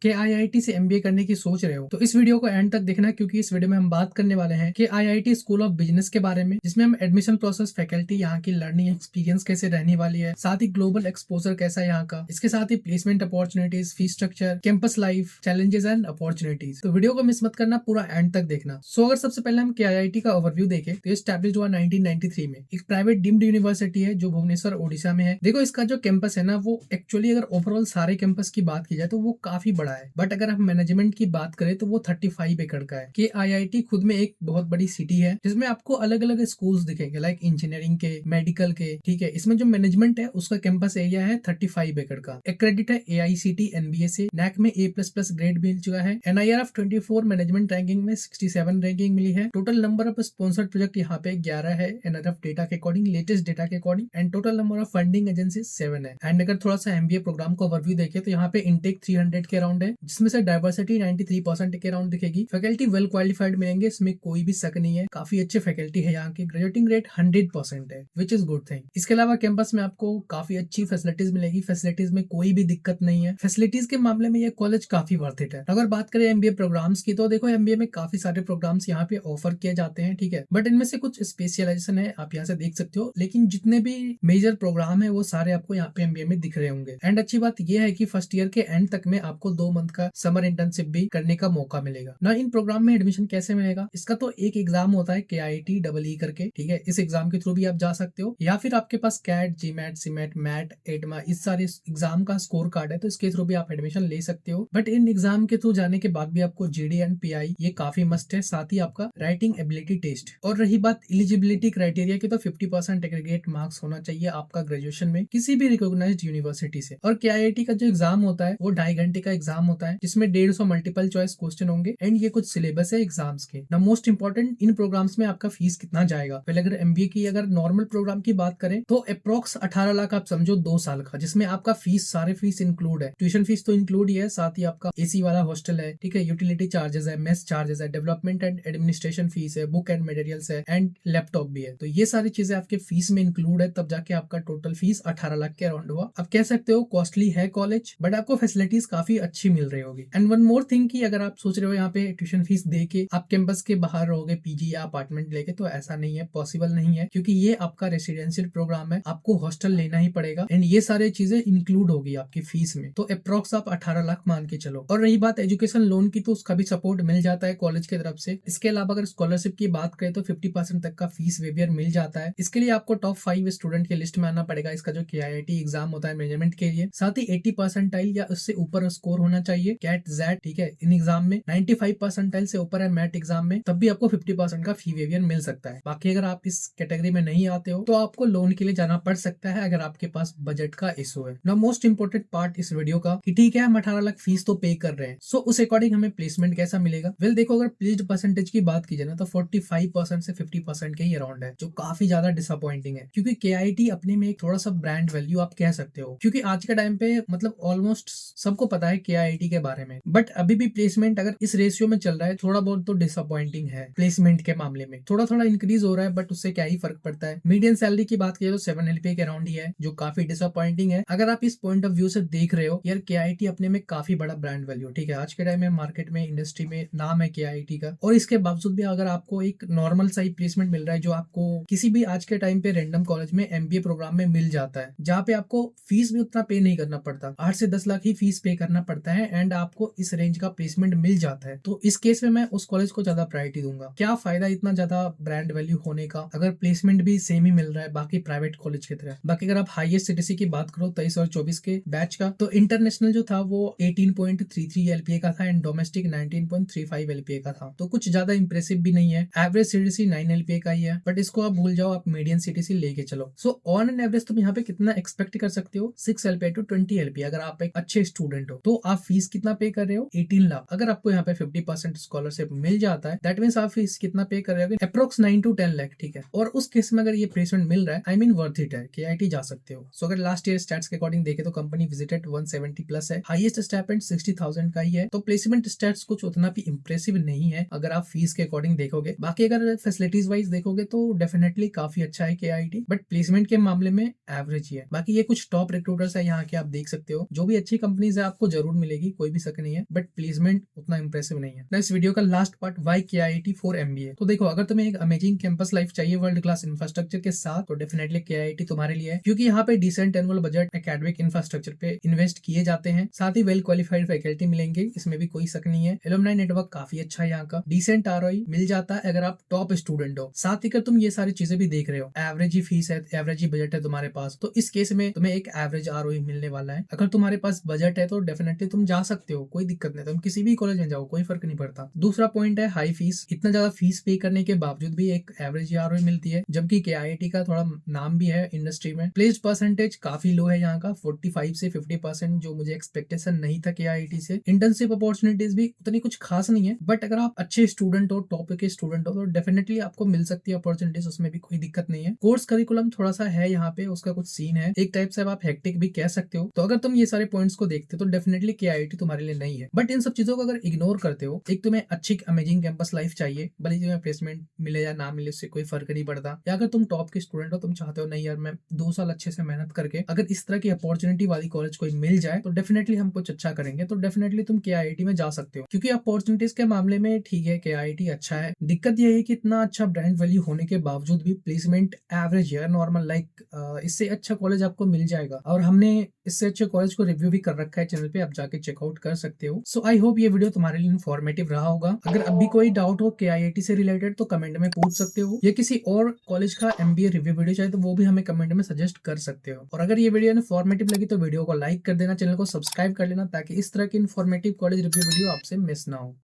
कि आईआईटी से एमबीए करने की सोच रहे हो तो इस वीडियो को एंड तक देखना, क्योंकि इस वीडियो में हम बात करने वाले हैं कि आईआईटी स्कूल ऑफ बिजनेस के बारे में, जिसमें हम एडमिशन प्रोसेस, फैकल्टी, यहाँ की लर्निंग एक्सपीरियंस कैसे रहने वाली है, साथ ही ग्लोबल एक्सपोजर कैसा है यहाँ का, इसके साथ ही placement opportunities, fees structure, campus life, challenges and opportunities. तो वीडियो को मिस मत करना, पूरा एंड तक देखना। सो अगर सबसे पहले हम आईआईटी का ओवरव्यू देखें तो ये स्टैब्लिश हुआ 1993 में। एक प्राइवेट डीम्ड यूनिवर्सिटी है जो भुवनेश्वर ओडिशा में है। देखो इसका जो कैंपस है ना, वो एक्चुअली अगर ओवरऑल सारे कैंपस की बात की जाए तो वो काफी बड़ा है, बट अगर हम मैनेजमेंट की बात करें तो वो 35 एकड़ का है। कि आईआईटी खुद में एक बहुत बड़ी सिटी है जिसमें आपको अलग अलग स्कूल्स दिखेंगे, लाइक इंजीनियरिंग के, मेडिकल के, ठीक है। इसमें जो मैनेजमेंट है उसका कैंपस एरिया है 35 एकड़ का। एक्रेडिट है एआईसीटी एनबीए से, नैक में A++ ग्रेड मिल चुका है। NIRF 24 मैनेजमेंट रैंकिंग में 67 रैंकिंग मिली है। Total number of sponsored project यहाँ पे 11 है NRF डेटा के अकॉर्डिंग, लेटेस्ट डेटा के according, and total number of funding agency 7 है। एंड अगर थोड़ा सा एमबीए प्रोग्राम को ओवरव्यू देखे तो यहाँ पे इंटेक 300 के अराउंड है, जिसमें से डाइवर्सिटी 93% के अराउंड दिखेगी। फैकल्टी वेल क्वालिफाइड मिलेंगे, इसमें कोई भी शक नहीं है। काफी अच्छे फैकल्टी है यहाँ की। ग्रेजुएटिंग रेट 100% है, विच इज गुड थिंग। इसके अलावा कैंपस में आपको काफी अच्छी फैसिलिटीज मिलेगी। फैसिलिटीज में कोई भी दिक्कत नहीं है। फैसिलिटीज के मामले में ये कॉलेज काफी वर्थ इट है। अगर बात करें एमबीए प्रोग्राम्स की तो देखो एमबीए में काफी सारे प्रोग्राम्स यहाँ पे ऑफर किए जाते हैं, ठीक है। बट इनमें से कुछ स्पेशलाइजेशन है, आप यहाँ से देख सकते हो। लेकिन जितने भी मेजर प्रोग्राम है वो सारे आपको यहाँ पे एमबीए में दिख रहे होंगे। एंड अच्छी बात यह है कि फर्स्ट ईयर के एंड तक में आपको 2 मंथ का समर इंटर्नशिप भी करने का मौका मिलेगा ना। इन प्रोग्राम में एडमिशन कैसे मिलेगा, इसका तो एक एग्जाम होता है KIT EE करके, ठीक है। इस एग्जाम के थ्रू भी आप जा सकते हो, या फिर आपके पास कैट, जीमैट, सीमैट, मैट, एडमा, इस सारे एग्जाम का स्कोर कार्ड है तो इसके थ्रू भी आप एडमिशन ले सकते हो। बट इन एग्जाम के थ्रू जाने के बाद भी आपको GD एंड PI ये काफी मस्ट है, साथ ही आपका राइटिंग एबिलिटी टेस्ट। और रही बात एलिजिबिलिटी क्राइटेरिया की, तो 50% एग्रीगेट मार्क्स होना चाहिए आपका ग्रेजुएशन में किसी भी रिकॉग्नाइज्ड यूनिवर्सिटी से। और KIT का जो एग्जाम होता है वो 2.5 घंटे का एग्जाम होता है, जिसमें 150 मल्टीपल चॉइस क्वेश्चन होंगे। एंड ये कुछ सिलेबस है एग्जाम्स के। ना मोस्ट इंपॉर्टेंट, इन प्रोग्राम्स में आपका फीस कितना जाएगा। पहले अगर एमबीए की अगर नॉर्मल प्रोग्राम की बात करें तो अप्रोक्स 18 लाख आप समझो 2 साल का, जिसमें आपका फीस, सारे फीस इंक्लूड है। ट्यूशन फीस तो इंक्लूड ही है, साथ ही आपका AC वाला हॉस्टल है, ठीक है। यूटिलिटी चार्जेस है, मेस चार्जेस है, डेवलपमेंट एंड एडमिनिस्ट्रेशन फीस है, बुक एंड मटेरियल्स है, एंड लैपटॉप भी है। तो ये सारी चीजें आपके फीस में इंक्लूड है, तब जाके आपका टोटल फीस 18 लाख के अराउंड हुआ। आप कह सकते हो कॉस्टली है कॉलेज, बट आपको फैसिलिटीज काफी अच्छी मिल रही होगी। एंड वन मोर थिंग कि अगर आप सोच रहे हो यहाँ पे ट्यूशन फीस दे के आप कैंपस के बाहर रहोगे पीजी या अपार्टमेंट लेके, तो ऐसा नहीं है, पॉसिबल नहीं है, क्योंकि ये आपका रेसिडेंशियल प्रोग्राम है। आपको हॉस्टल लेना ही पड़ेगा एंड ये सारी चीजें इंक्लूड होगी आपकी फीस में। तो अप्रोक्स आप 18 लाख मान के चलो। और रही बात एजुकेशन लोन की, तो उसका भी सपोर्ट मिल जाता है कॉलेज की तरफ से। इसके अलावा अगर स्कॉलरशिप की बात करें तो 50% तक का फीस वेवियर मिल जाता है। इसके लिए आपको टॉप 5 स्टूडेंट के लिस्ट में आना पड़ेगा। इसका जो KIT एग्जाम होता है मैनेजमेंट के लिए, साथ ही 80% या उससे ऊपर स्कोर होना चाहिए कैट जैट, ठीक है। इन एग्जाम में 95% से ऊपर है मैट एग्जाम में, तब भी आपको 50% का फी वेवियर मिल सकता है। बाकी अगर आप इस कैटेगरी में नहीं आते हो तो आपको लोन के लिए जाना पड़ सकता है, अगर आपके पास बजट का इशू है ना। मोस्ट इंपोर्टेंट पार्ट इस वीडियो का कि ठीक है हम 18 लाख फीस तो पे कर रहे हैं, सो उस अकॉर्डिंग हमें प्लेसमेंट कैसा मिलेगा। वेल देखो, अगर प्लेस्ड परसेंटेज की बात की जाए ना तो 45% से 50% के ही अराउंड है, जो काफी ज्यादा डिसअपॉइंटिंग है। क्योंकि KIT अपने में एक थोड़ा सा ब्रांड वैल्यू आप कह सकते हो, क्योंकि आज के टाइम पे मतलब ऑलमोस्ट सबको पता है KIT के बारे में। बट अभी भी प्लेसमेंट अगर इस रेशियो में चल रहा है, थोड़ा बहुत तो डिसअपॉइंटिंग है। प्लेसमेंट के मामले में थोड़ा थोड़ा इंक्रीज हो रहा है, बट उससे क्या ही फर्क पड़ता है। मीडियन सैलरी की बात करें तो 7 LPA के अराउंड ही है, जो काफी डिसअपॉइंटिंग है। अगर आप इस पॉइंट ऑफ व्यू से देख रहे हो, यार KIT अपने में काफी बड़ा ब्रांड वैल्यू, ठीक है। आज के टाइम में मार्केट में, इंडस्ट्री में नाम है KIT का, और इसके बावजूद भी अगर आपको एक नॉर्मल सा प्लेसमेंट मिल रहा है, जो आपको किसी भी आज के टाइम पे रैंडम कॉलेज में MBA प्रोग्राम में मिल जाता है, जहाँ पे आपको फीस भी उतना पे नहीं करना पड़ता, 8 से 10 लाख ही फीस पे करना पड़ता है, एंड आपको इस रेंज का प्लेसमेंट मिल जाता है, तो इस केस में मैं उस कॉलेज को ज्यादा प्रायोरिटी दूंगा। क्या फायदा इतना ज्यादा ब्रांड वैल्यू होने का, अगर प्लेसमेंट भी सेम ही मिल रहा है बाकी प्राइवेट कॉलेज की तरह। बाकी अगर आप हाईएस्ट CTC की बात करो 23 और 24 के बैच का, तो इंटरनेशनल जो था वो 18.33 LPA का था एंड डोमेस्टिक 19.35 LPA का था, तो कुछ ज्यादा इंप्रेसिव भी नहीं है। एवरेज CTC 9 LPA का ही है, बट इसको आप भूल जाओ, आप मीडियम CTC लेके चलो। सो ऑन एन एवरेज तुम यहाँ पे कितना एक्सपेक्ट कर सकते हो, 6 LPA to 20 LPA। अगर आप एक अच्छे स्टूडेंट हो तो आप फीस कितना पे कर रहे हो, 18 लाख। अगर आपको यहाँ पे 50% स्कॉलरशिप मिल जाता है, दैट मींस आप फीस कितना पे कर रहे हो, अप्रोक्स 9 to 10 लाख, ठीक है। और उस केस में अगर ये प्लेसमेंट मिल रहा है, आई मीन वर्थ इट है, KIT जा सकते हो। सो अगर लास्ट ईयर स्टैट्स के अकॉर्डिंग देखे तो कंपनी विजिटेड 170 प्लस है, हाईएस्ट स्टाइपेंड 60,000 का ही है, तो प्लेसमेंट स्टैट्स कुछ उतना भी इंप्रेसिव नहीं है अगर आप फीस के अकॉर्डिंग देखोगे। बाकी अगर फैसिलिटीज वाइज देखोगे तो डेफिनेटली काफी अच्छा है KIT, बट प्लेसमेंट के मामले में एवरेज ही है। बाकी ये कुछ टॉप रिक्रूटर्स है यहाँ के, आप देख सकते हो। जो भी अच्छी कंपनीज है आपको जरूर मिलेगी। मिलेगी, कोई भी शक नहीं है, बट प्लेसमेंट उतना इंप्रेसिव नहीं है। नेक्स्ट वीडियो का last part, why KIIT for MBA। तो देखो, अगर तुम्हें एक अमेजिंग कैंपस लाइफ चाहिए वर्ल्ड क्लास इंफ्रास्ट्रक्चर के साथ, तो डेफिनेटली KIIT तुम्हारे लिए है, क्योंकि यहाँ पे decent annual budget academic infrastructure पे इन्वेस्ट किए जाते हैं, साथ ही वेल क्वालिफाइड फैकल्टी मिलेंगे, इसमें भी कोई शक नहीं है। एलुमनाई नेटवर्क काफी अच्छा है यहाँ का, डिसेंट ROI मिल जाता है अगर आप टॉप स्टूडेंट हो। साथ ही अगर तुम ये सारी चीजें भी देख रहे हो, एवरेज ही फीस है, एवरेज ही बजट है तुम्हारे पास, तो इस केस में तुम्हें एक एवरेज ROI मिलने वाला है। अगर तुम्हारे पास बजट है तो डेफिनेटली तुम जा सकते हो, कोई दिक्कत नहीं, तुम किसी भी कॉलेज में जाओ, कोई फर्क नहीं पड़ता। दूसरा पॉइंट है हाई फीस। इतना ज्यादा फीस पे करने के बावजूद भी एक एवरेज ROI मिलती है, जबकि KIIT का थोड़ा नाम भी है इंडस्ट्री में। प्लेस्ड परसेंटेज काफी लो है यहाँ का, 45 से 50%, जो मुझे एक्सपेक्टेशन नहीं था KIIT से। इंटर्नशिप अपॉर्चुनिटीज भी उतनी कुछ खास नहीं है, बट अगर आप अच्छे स्टूडेंट हो, टॉप के स्टूडेंट हो, तो डेफिनेटली आपको मिल सकती है अपॉर्चुनिटीज, उसमें भी कोई दिक्कत नहीं है। कोर्स करिकुलम थोड़ा सा है यहाँ पे, उसका कुछ सीन है, एक टाइप से आप हेक्टिक भी कह सकते हो। तो अगर तुम ये सारे पॉइंट्स को देखते हो तो डेफिनेटली KIIT तुम्हारे लिए नहीं है। बट इन सब चीजों को अगर इग्नोर करते हो, एक तुम्हें अच्छी अमेजिंग कैंपस लाइफ चाहिए, भले ही तुम्हें प्लेसमेंट मिले या ना मिले उससे कोई फर्क नहीं पड़ता, या अगर तुम टॉप के स्टूडेंट हो, तुम चाहते हो नहीं यार मैं 2 साल अच्छे से मेहनत करके अगर इस तरह की अपॉर्चुनिटी वाली कॉलेज कोई मिल जाए तो डेफिनेटली हम कुछ अच्छा करेंगे, तो डेफिनेटली तुम KIIT में जा सकते हो। क्योंकि अपॉर्चुनिटीज के मामले में ठीक है, KIIT अच्छा है। दिक्कत यह है कि इतना अच्छा ब्रांड वैल्यू होने के बावजूद भी प्लेसमेंट एवरेज है, नॉर्मल, लाइक इससे अच्छा कॉलेज आपको मिल जाएगा, और हमने इससे अच्छे कॉलेज को रिव्यू भी कर रखा है चैनल पे, आप जाके चेकआउट कर सकते हो। सो आई होप ये वीडियो तुम्हारे लिए इन्फॉर्मेटिव रहा होगा। अगर अब भी कोई डाउट हो KIIT से रिलेटेड तो कमेंट में पूछ सकते हो, या किसी और कॉलेज का MBA रिव्यू वीडियो चाहिए तो वो भी हमें कमेंट में सजेस्ट कर सकते हो। और अगर ये वीडियो इन्फॉर्मेटिव लगी तो वीडियो को लाइक कर देना, चैनल को सब्सक्राइब कर लेना, ताकि इस तरह की इन्फॉर्मेटिव कॉलेज रिव्यू वीडियो आपसे मिस ना हो।